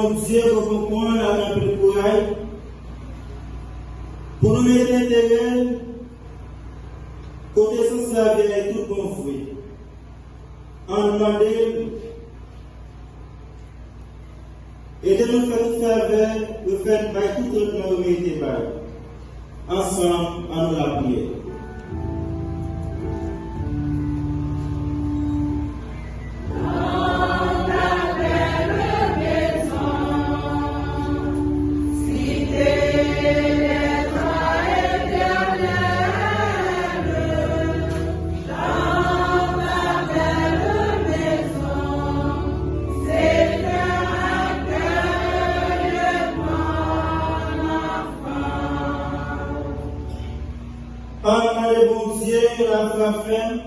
bon Dieu pour comprendre la un peu de courage, pour nous mettre l'intérêt, côté sans servir tout bon fruit. En demandant, et de nous faire faveur, nous faire tout autrement nous mettre ensemble en nous la prière. La foi ferme,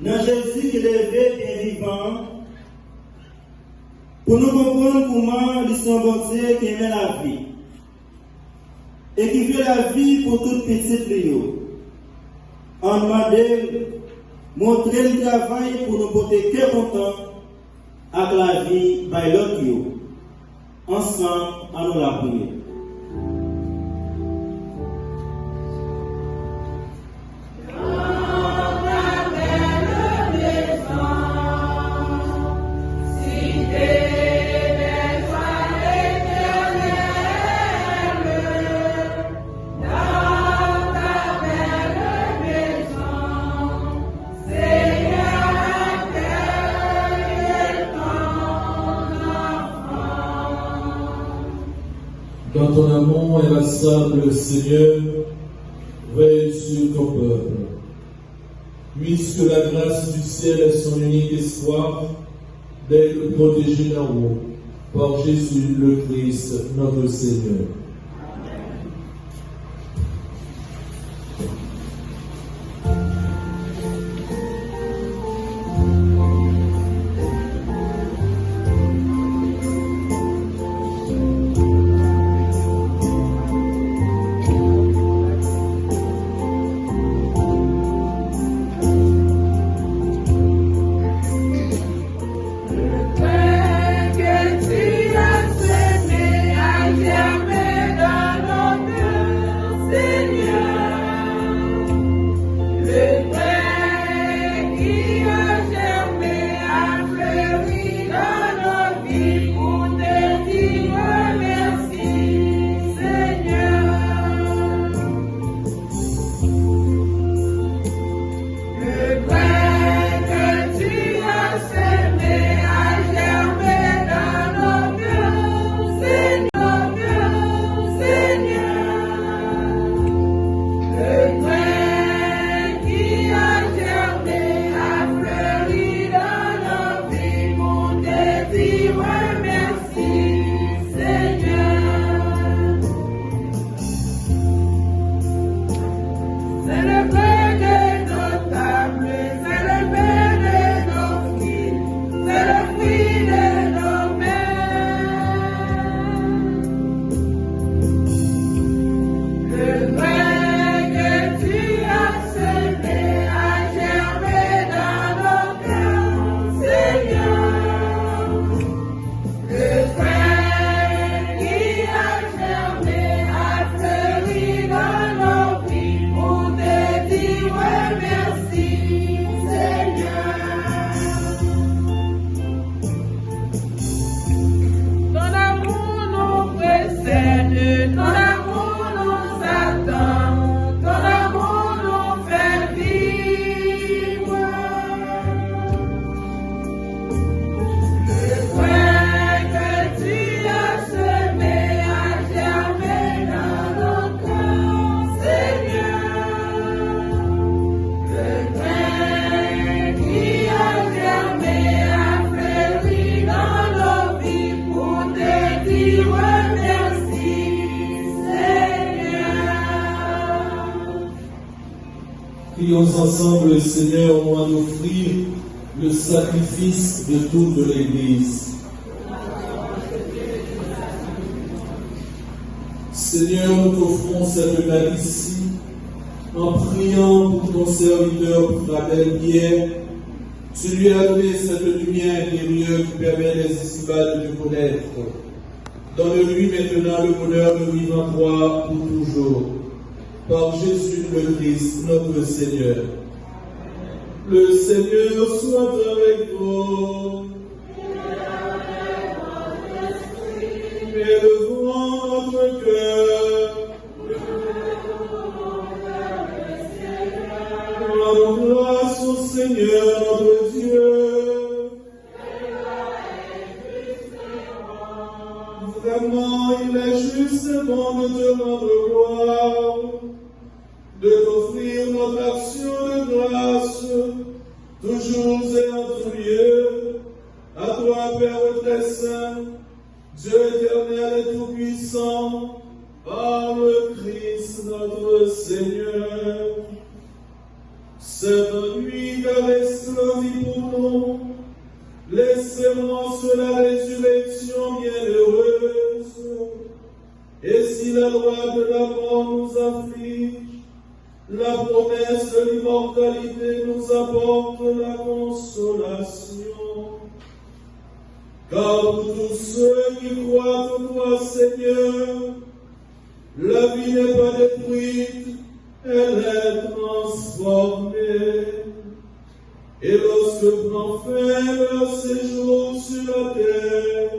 dans Jésus qui est levé et vivant, pour nous comprendre comment ils sont bon Dieu qui aime la vie et qui veut la vie pour toute petite Léo. En demandant, montrer le travail pour nous porter cœur content avec la vie by l'autre. Ensemble, à nous la prière. Dans ton amour inlassable, Seigneur, veille sur ton peuple. Puisque la grâce du ciel est son unique espoir, d'être protégé d'en haut par Jésus le Christ, notre Seigneur. Prions ensemble, Seigneur, on va offrir le sacrifice de toute l'Église. Seigneur, nous t'offrons cette messe ici, en priant pour ton serviteur Fabien Pierre, Tu lui as donné cette lumière intérieure qui permet les ici-bas de te connaître. Donne-lui maintenant le bonheur de vivre en toi pour toujours. Par Jésus le Christ, notre Seigneur. Le Seigneur soit avec vous. Élevons notre cœur. Rendons grâce au Seigneur notre Dieu. Vraiment, il est juste et bon de te rendre gloire, de t'offrir notre action de grâce, toujours et en tout lieu, à toi, Père très saint, Dieu éternel et tout-puissant, par le Christ notre Seigneur. Cette nuit caresse la vie pour nous, l'espérance de la résurrection bienheureuse. Et si la loi de la mort nous afflige, la promesse de l'immortalité nous apporte la consolation. Car pour tous ceux qui croient en toi, Seigneur, la vie n'est pas détruite, elle est transformée. Et lorsque prend fin leur séjour sur la terre,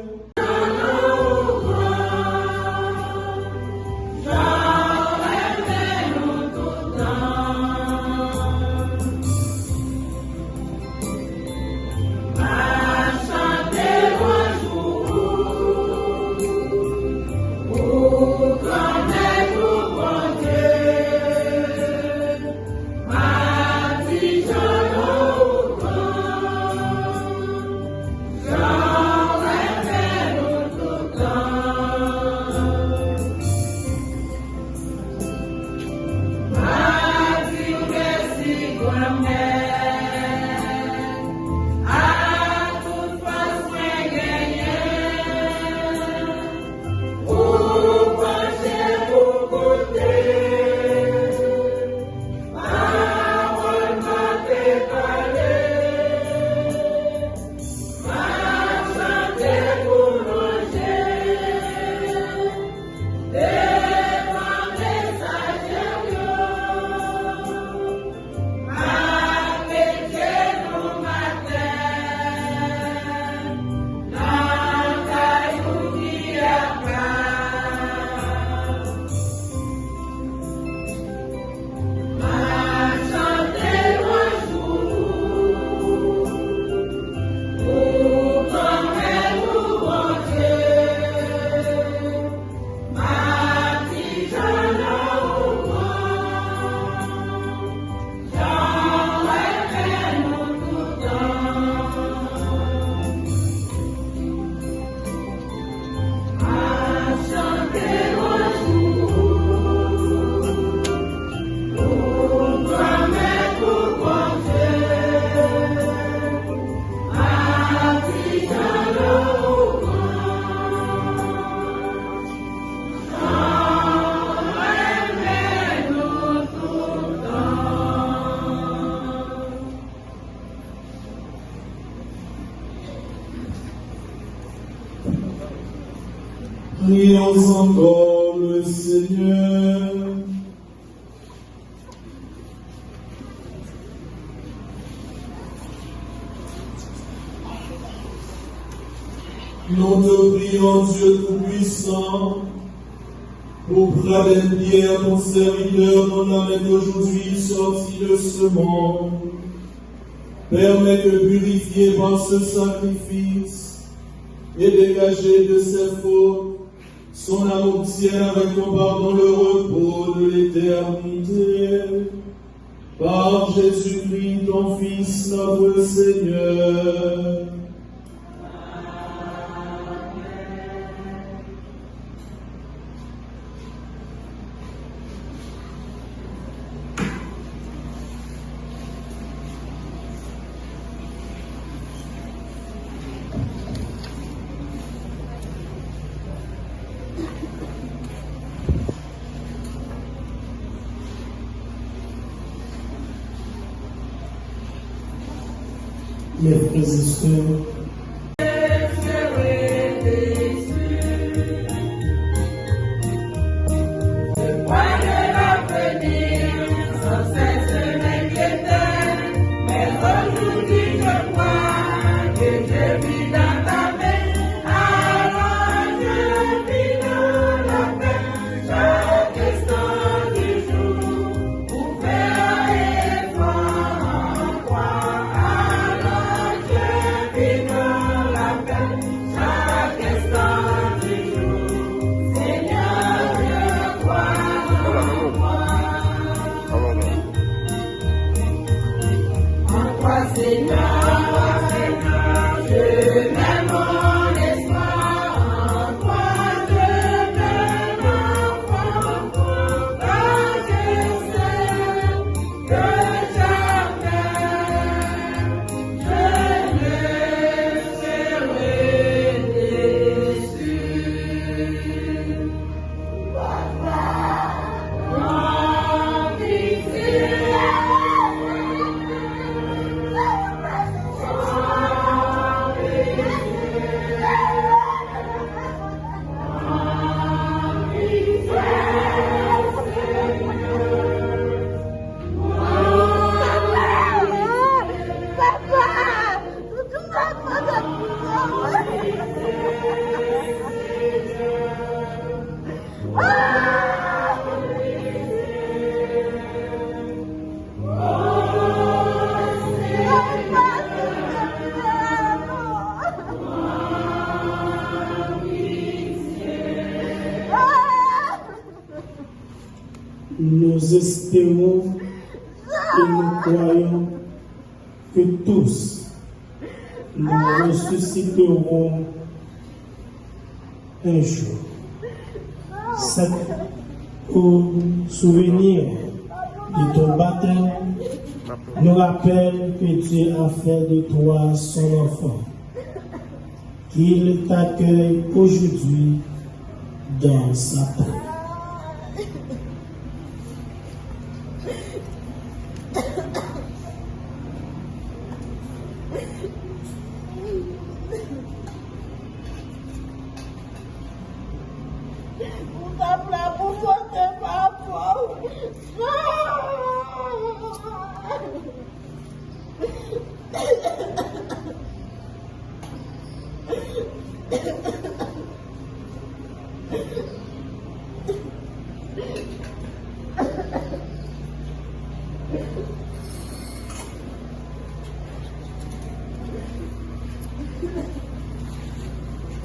prions encore le Seigneur. Nous te prions, Dieu Tout-Puissant, auprès de Pierre, ton serviteur, dont l'âme est aujourd'hui sorti de ce monde. Permets que, purifié par ce sacrifice et dégagé de ses fautes, son âme obtienne avec ton pardon le repos de l'éternité. Par Jésus-Christ, ton Fils, notre Seigneur. mes frères et sœurs, nous espérons et nous croyons que tous nous ressusciterons un jour. C'est au souvenir de ton baptême nous rappelle que Dieu a fait de toi son enfant, qu'il t'accueille aujourd'hui dans sa paix.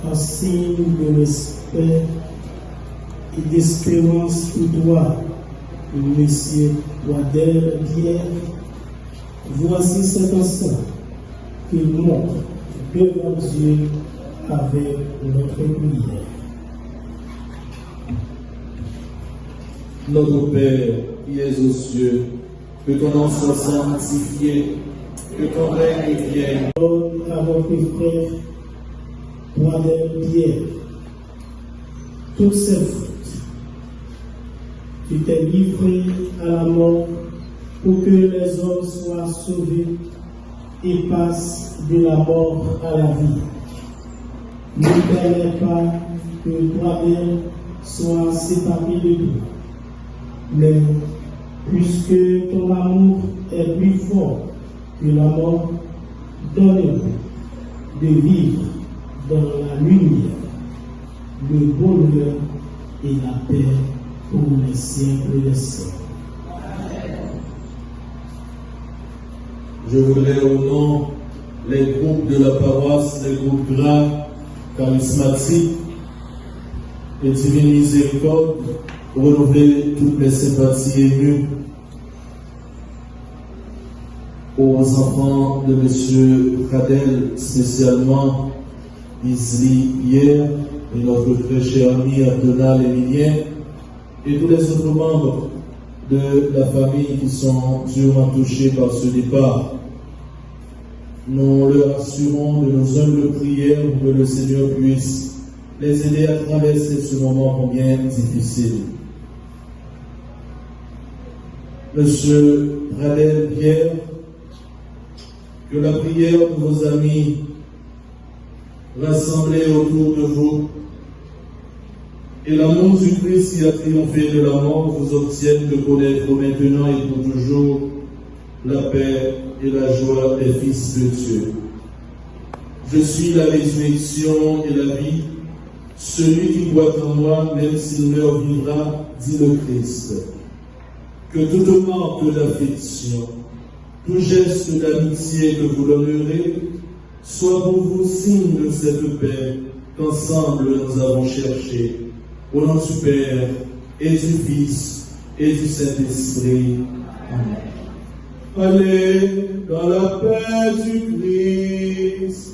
En signe de respect et d'espérance pour toi, Monsieur Waddell Pierre, voici cet instant qu'il montre devant Dieu avec notre prière. Notre Père qui es aux cieux, que ton nom soit sanctifié, que ton règne vienne. Donne à notre frère Waddell Pierre toutes ses fautes. Tu t'es livré à la mort pour que les hommes soient sauvés et passent de la mort à la vie. Ne permets pas que toi-même sois séparé de nous, mais puisque ton amour est plus fort que la mort, donne-nous de vivre dans la lumière, le bonheur et la paix pour les siècles des siècles. Je voudrais au nom les groupes de la paroisse, les groupes gras, charismatiques et divine miséricorde, renouveler toutes les sympathies émues aux enfants de M. Cadel, spécialement Isli Pierre et notre très cher ami Abdonal Emilien, et tous les autres membres de la famille qui sont durement touchés par ce départ. Nous leur assurons de nos humbles prières pour que le Seigneur puisse les aider à traverser ce moment combien difficile. Monsieur Radel Pierre, que la prière de vos amis rassemblés autour de vous et l'amour du Christ qui a triomphé de la mort vous obtiennent de connaître maintenant et pour toujours la paix et la joie des fils de Dieu. Je suis la résurrection et la vie. Celui qui croit en moi, même s'il meurt, vivra, dit le Christ. Que toute marque d'affection, tout geste d'amitié que vous donnerez, soit pour vous signe de cette paix qu'ensemble nous avons cherché. Au nom du Père et du Fils et du Saint-Esprit. Amen. Allez dans la paix du Christ.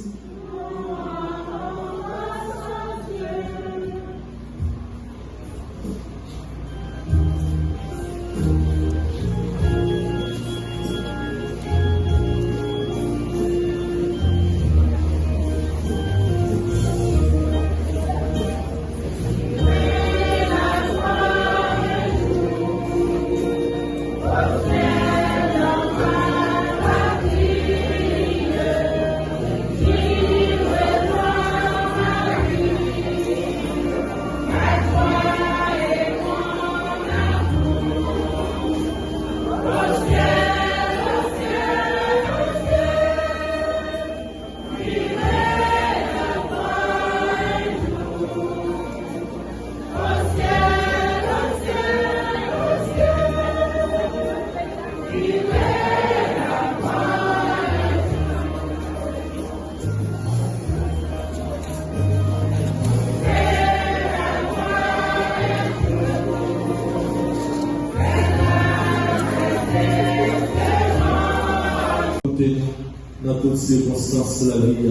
Dans toutes circonstances de la vie,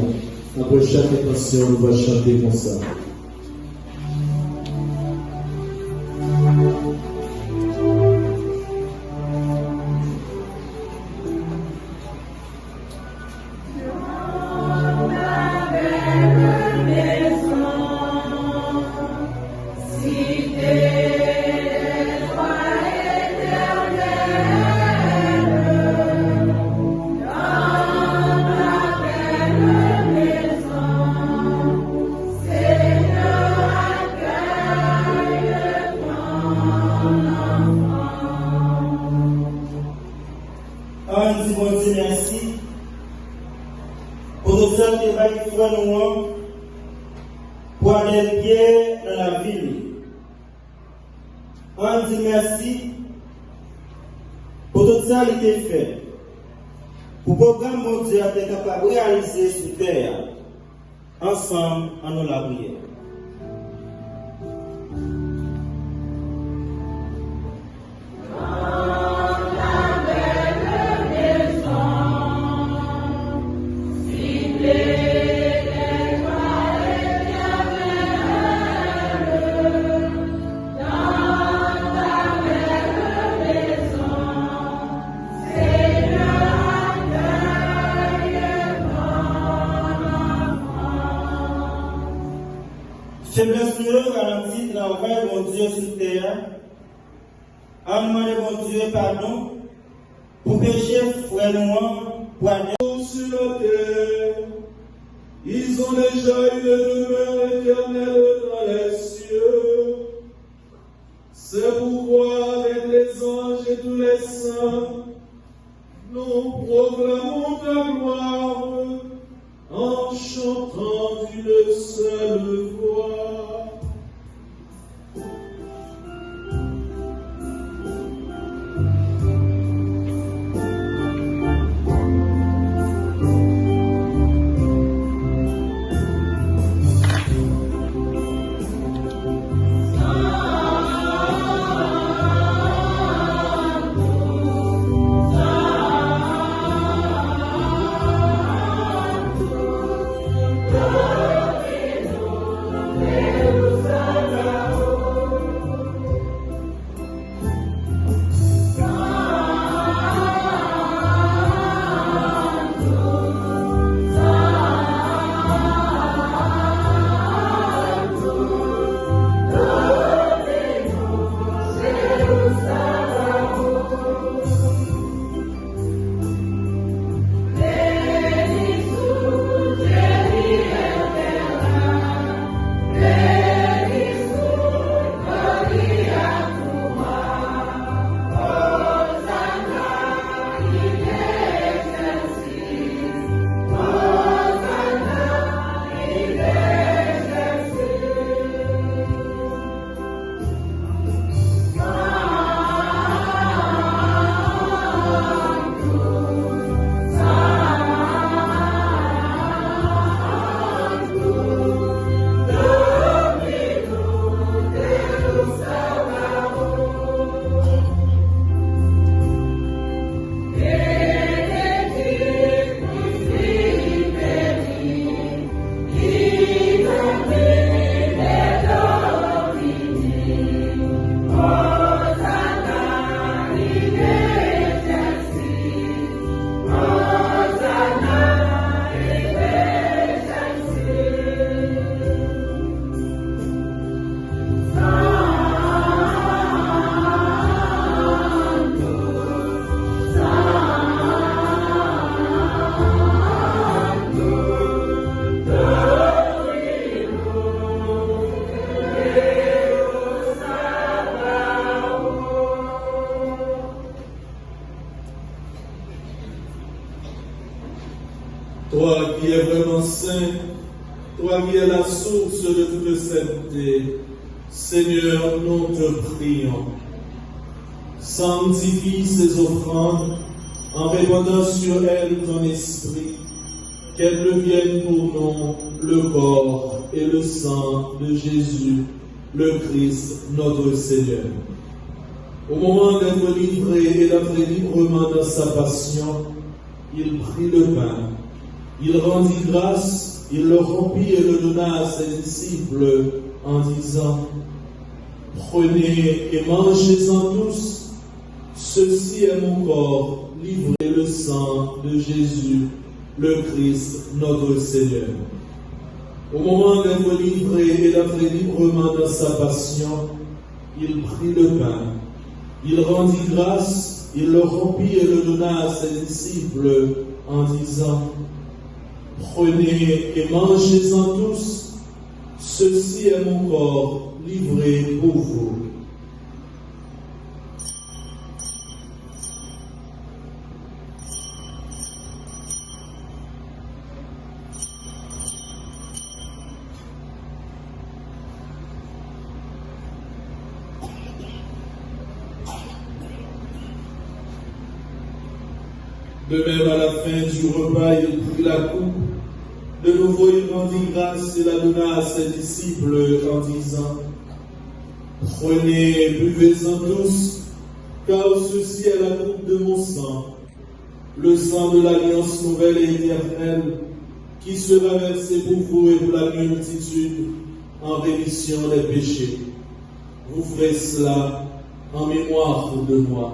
après chaque intention, on va chanter comme ça. Pour aller bien dans la ville. On dit merci pour tout ça qui est fait. Pour le programme mon Dieu a été capable de réaliser sur terre. Ensemble, en nous la prière. Faiblesse nous ralentit l'envers mon Dieu sur terre. En demandant mon Dieu pardon pour pécher frère noirs pour aller sur la terre. Ils ont déjà une demeure éternelle dans les cieux. C'est pourquoi avec les anges et tous les saints, nous proclamons ta gloire en chantant d'une seule voix. toi qui es vraiment saint, toi qui es la source de toute sainteté, Seigneur, nous te prions. Sanctifie ces offrandes en répandant sur elles ton esprit, qu'elles deviennent pour nous le corps et le sang de Jésus, le Christ, notre Seigneur. Au moment d'être livré et d'entrer librement dans sa passion, il prit le pain, il rendit grâce, il le rompit et le donna à ses disciples en disant: prenez et mangez-en tous, ceci est mon corps, livré le sang de Jésus, le Christ, notre Seigneur. Au moment d'être livré et d'entrer librement dans sa passion, il prit le pain, il rendit grâce, il le rompit et le donna à ses disciples en disant: prenez et mangez-en tous, ceci est mon corps livré pour vous. De même, à la fin du repas, il prit la coupe. De nouveau, il rendit grâce et la donna à ses disciples en disant: prenez et buvez-en tous, car ceci est la coupe de mon sang, le sang de l'alliance nouvelle et éternelle, qui sera versé pour vous et pour la multitude en rémission des péchés. Vous ferez cela en mémoire de moi.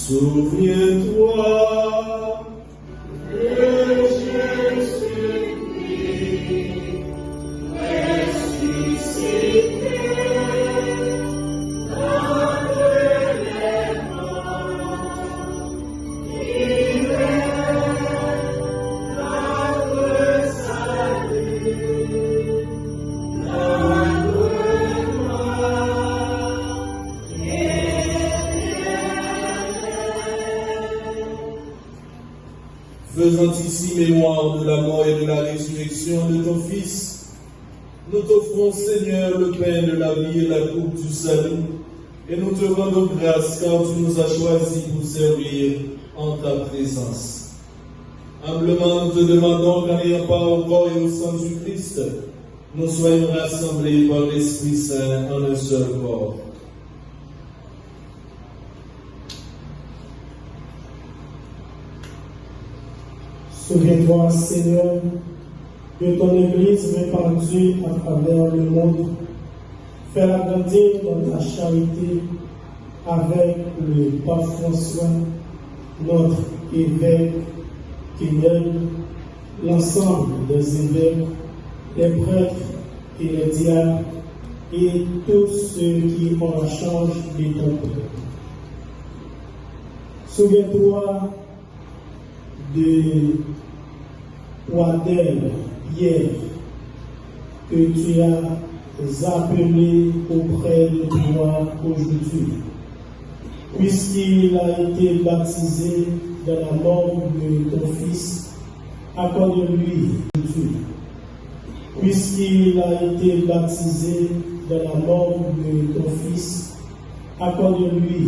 Souviens-toi que Jésus-Christ ressuscité d'entre les morts, il est notre salut, notre faisant ici mémoire de la mort et de la résurrection de ton Fils, nous t'offrons, Seigneur, le pain de la vie et la coupe du salut, et nous te rendons grâce car tu nous as choisis pour servir en ta présence. Humblement, nous te demandons qu'en ayant part au corps et au sang du Christ, nous soyons rassemblés par l'Esprit Saint en un seul corps. Souviens-toi, Seigneur, de ton Église répandue à travers le monde. Fais-la grandir dans ta charité avec le pape François, notre évêque qui aide l'ensemble des évêques, les prêtres et les diacres et tous ceux qui ont la charge de ton peuple. Souviens-toi de Wadel hier que tu as appelé auprès de toi aujourd'hui, puisqu'il a été baptisé dans la mort de ton Fils, accorde-lui aujourd'hui. Puisqu'il a été baptisé dans la mort de ton Fils, accorde-lui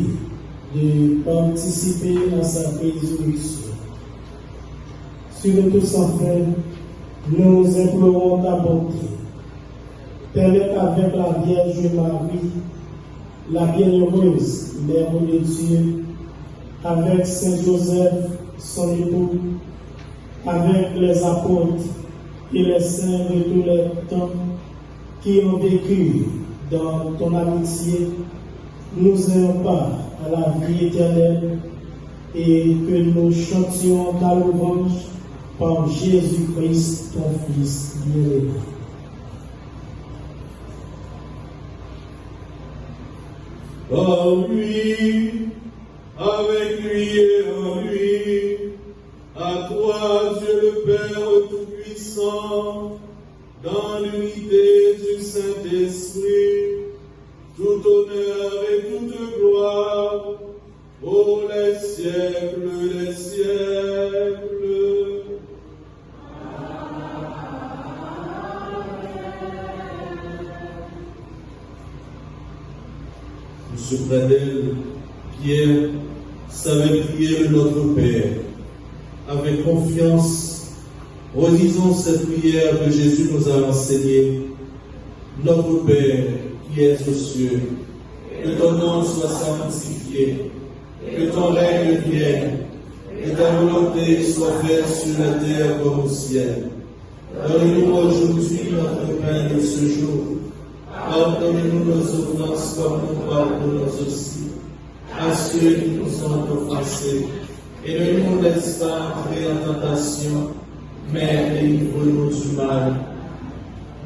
de participer à sa résurrection. Sur le tout sans fin, nous implorons ta bonté. Permets qu'avec la Vierge Marie, la bienheureuse Mère de Dieu, avec Saint Joseph, son époux, avec les apôtres et les saints de tous les temps qui ont vécu dans ton amitié, nous ayons part à la vie éternelle et que nous chantions ta louange par Jésus-Christ, ton Fils bien-aimé. en lui, avec lui et en lui, à toi, Dieu le Père Tout-Puissant, dans l'unité du Saint-Esprit, tout honneur et toute gloire, pour les siècles des siècles. Monsieur Pradel, Pierre savait prier le Notre Père. Avec confiance, redisons cette prière que Jésus nous a enseignée. Notre Père qui es aux cieux, que ton nom soit sanctifié, que ton règne vienne, que ta volonté soit faite sur la terre comme au ciel. Donne-nous aujourd'hui notre pain de ce jour. Pardonne-nous nos offenses comme nous pardonnons aussi à ceux qui nous ont offensés. Et ne nous laisse pas entrer en tentation, mais délivre-nous du mal.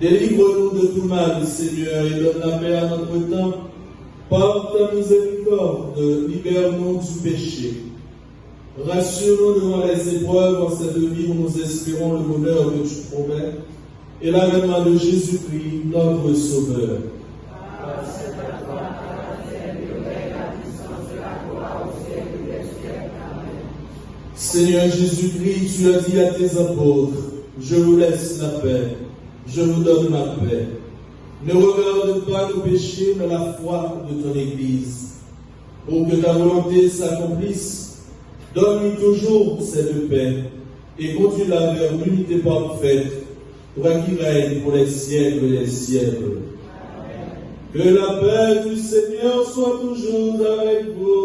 Délivre-nous de tout mal, Seigneur, et donne la paix à notre temps. Par ta miséricorde, libère-nous du péché. Rassure-nous devant les épreuves en cette vie où nous espérons le bonheur que tu promets et l'avènement de Jésus-Christ, notre Sauveur. Seigneur Jésus-Christ, tu as dit à tes apôtres, je vous laisse la paix, je vous donne ma paix. Ne regarde pas nos péchés, mais la foi de ton Église. Pour que ta volonté s'accomplisse, donne-lui toujours cette paix et conduis-la vers l'unité parfaite, toi qui règne pour les siècles des siècles. Que la paix du Seigneur soit toujours avec vous.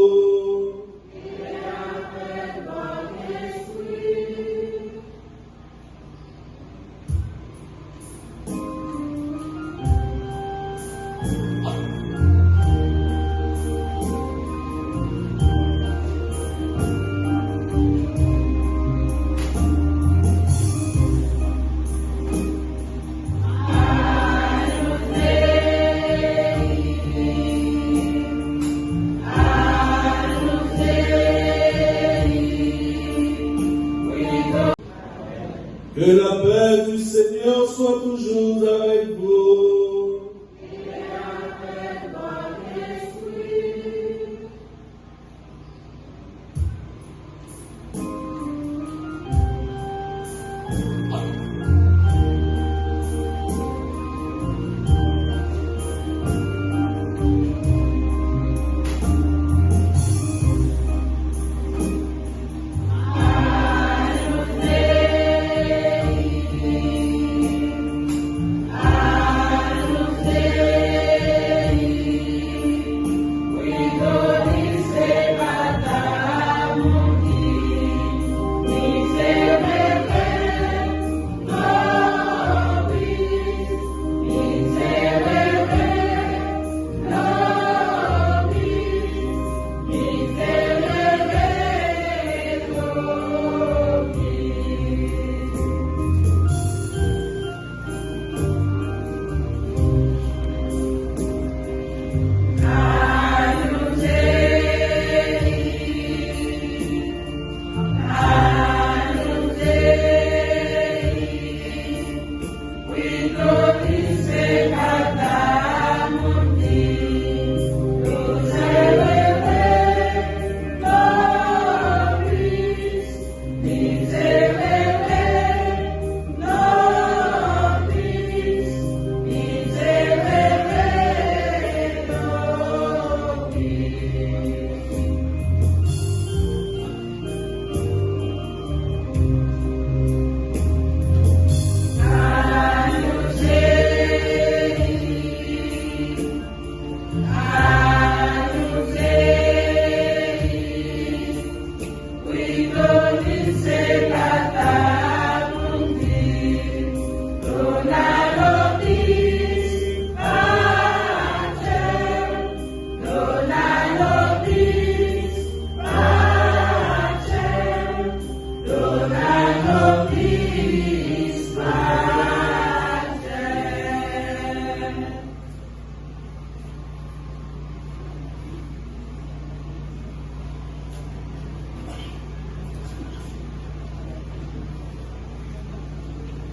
Que la paix du Seigneur soit toujours avec vous. Et avec votre esprit.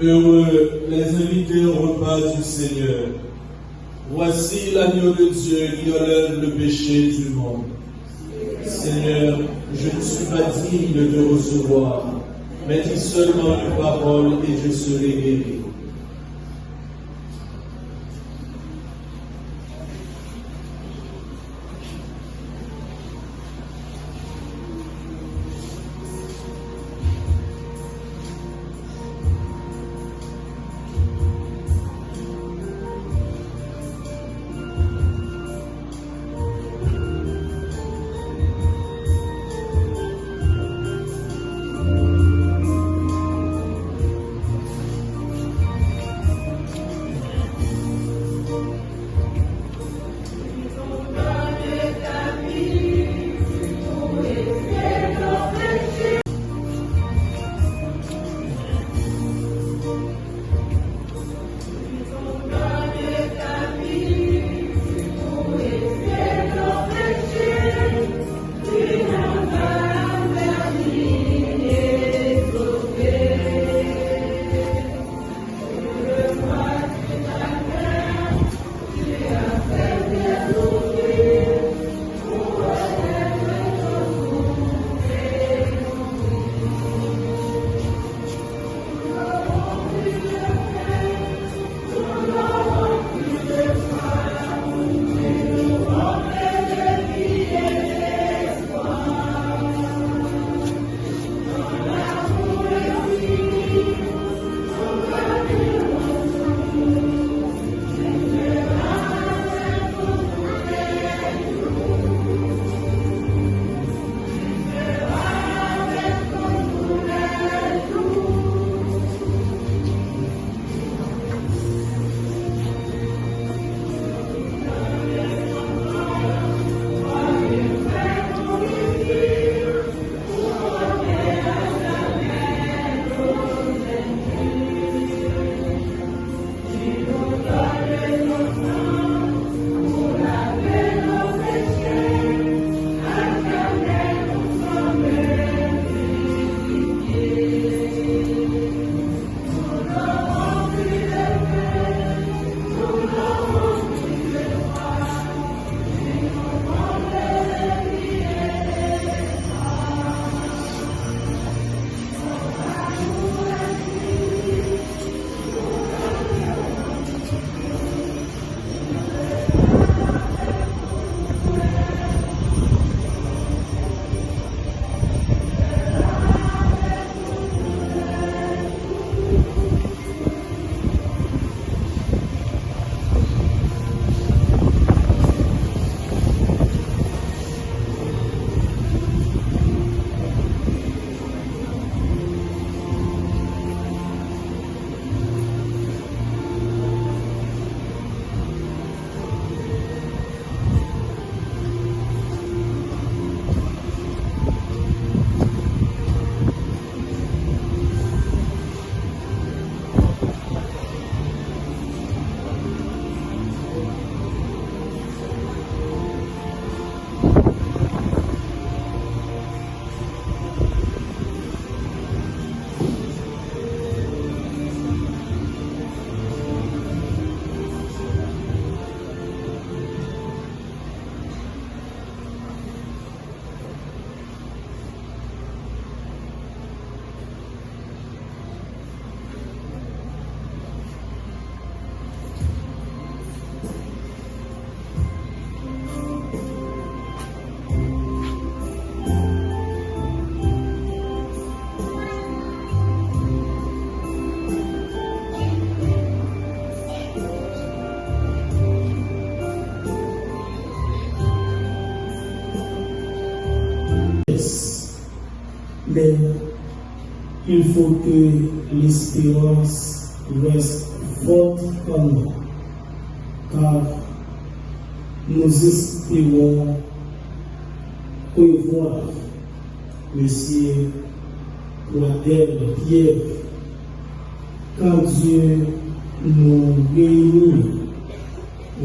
Heureux les invités au repas du Seigneur. Voici l'agneau de Dieu qui enlève le péché du monde. Seigneur, je ne suis pas digne de te recevoir, mais dis seulement une parole et je serai guéri. Mais il faut que l'espérance reste forte en nous, car nous espérons revoir Monsieur la dernière pierre, quand Dieu nous réunit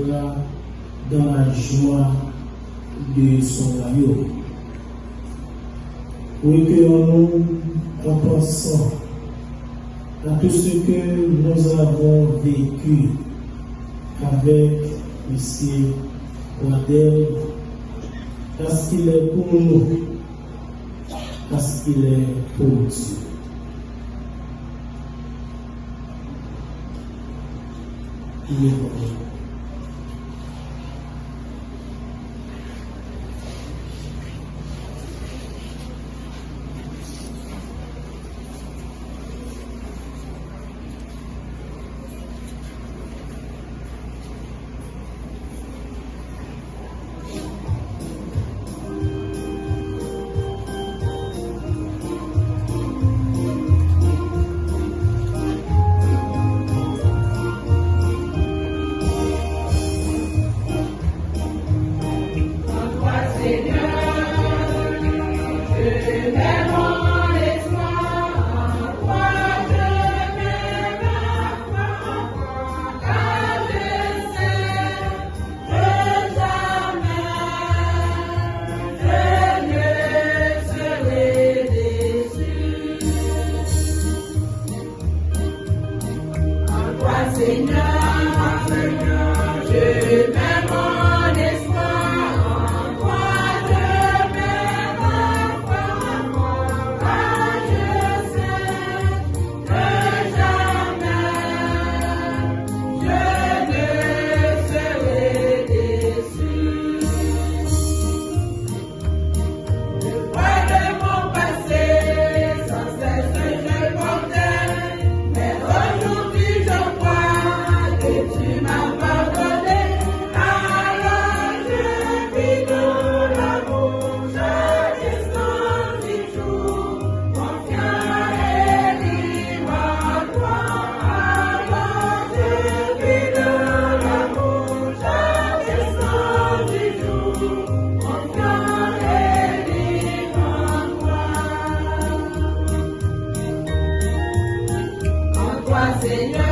là dans la joie de son royaume. Recueillons-nous en pensant à tout ce que nous avons vécu avec M. Waddell, parce qu'il est pour nous, parce qu'il est pour Dieu. Il est pour nous. Señor.